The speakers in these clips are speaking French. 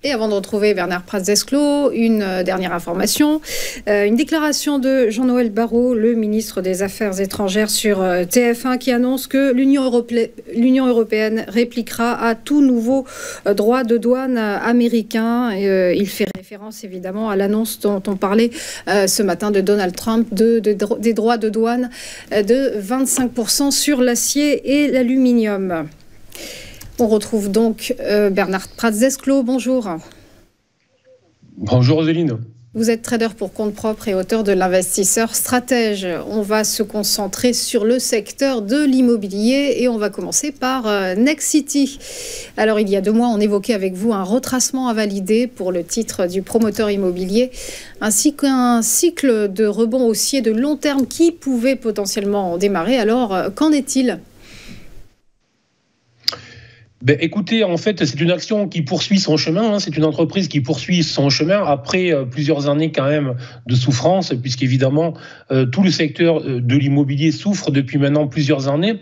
Et avant de retrouver Bernard Praz-Desclaux, une dernière information, une déclaration de Jean-Noël Barrot, le ministre des Affaires étrangères sur TF1, qui annonce que l'Union européenne répliquera à tout nouveau droit de douane américain. Il fait référence évidemment à l'annonce dont on parlait ce matin de Donald Trump des droits de douane de 25% sur l'acier et l'aluminium. On retrouve donc Bernard Praz-Desclaux. Bonjour. Bonjour Roseline. Vous êtes trader pour compte propre et auteur de l'Investisseur Stratège. On va se concentrer sur le secteur de l'immobilier et on va commencer par Nexity. Alors il y a 2 mois, on évoquait avec vous un retracement à valider pour le titre du promoteur immobilier, ainsi qu'un cycle de rebond haussier de long terme qui pouvait potentiellement démarrer. Alors qu'en est-il ? Écoutez, en fait, c'est une action qui poursuit son chemin. C'est une entreprise qui poursuit son chemin après plusieurs années quand même de souffrance, puisqu'évidemment, tout le secteur de l'immobilier souffre depuis maintenant plusieurs années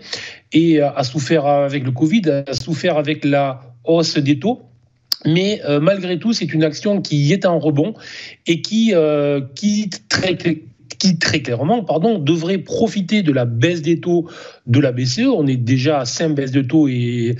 et a souffert avec le Covid, a souffert avec la hausse des taux. Mais malgré tout, c'est une action qui est en rebond et qui très clairement, devrait profiter de la baisse des taux de la BCE. On est déjà à 5 baisses de taux et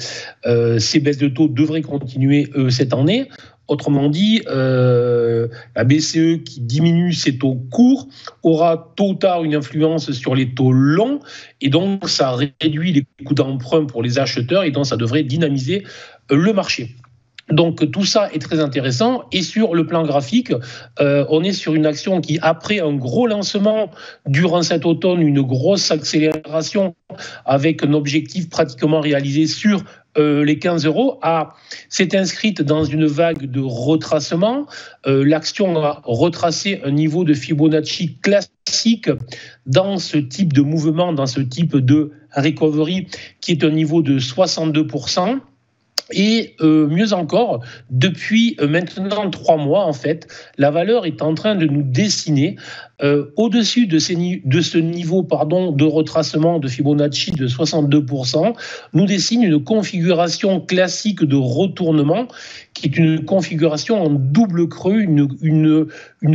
ces baisses de taux devraient continuer cette année. Autrement dit, la BCE qui diminue ses taux courts aura tôt ou tard une influence sur les taux longs et donc ça réduit les coûts d'emprunt pour les acheteurs et donc ça devrait dynamiser le marché. Donc tout ça est très intéressant et sur le plan graphique, on est sur une action qui, après un gros lancement durant cet automne, une grosse accélération avec un objectif pratiquement réalisé sur les 15 €, s'est inscrite dans une vague de retracement. L'action a retracé un niveau de Fibonacci classique dans ce type de mouvement, dans ce type de recovery qui est un niveau de 62%. Et mieux encore, depuis maintenant 3 mois, en fait, la valeur est en train de nous dessiner au-dessus de ce niveau de retracement de Fibonacci de 62%, nous dessine une configuration classique de retournement qui est une configuration en double creux, une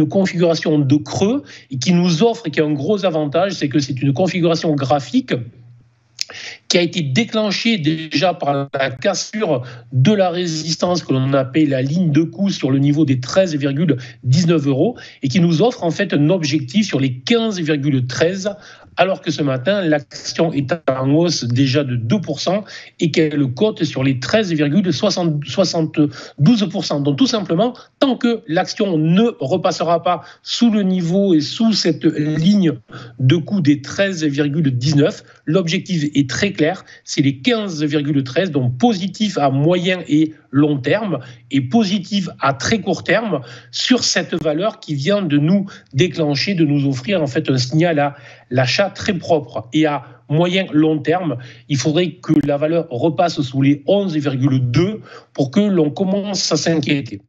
configuration de creux et qui nous offre, et qui a un gros avantage, c'est que c'est une configuration graphique qui a été déclenché déjà par la cassure de la résistance que l'on appelle la ligne de coup sur le niveau des 13,19 € et qui nous offre en fait un objectif sur les 15,13 alors que ce matin, l'action est en hausse déjà de 2% et qu'elle cote sur les 13,72%. Donc tout simplement, tant que l'action ne repassera pas sous le niveau et sous cette ligne de coup des 13,19, l'objectif est très clair, c'est les 15,13, donc positif à moyen et long terme et positif à très court terme sur cette valeur qui vient de nous déclencher, de nous offrir en fait un signal à l'achat très propre. Et à moyen long terme, il faudrait que la valeur repasse sous les 11,2 pour que l'on commence à s'inquiéter.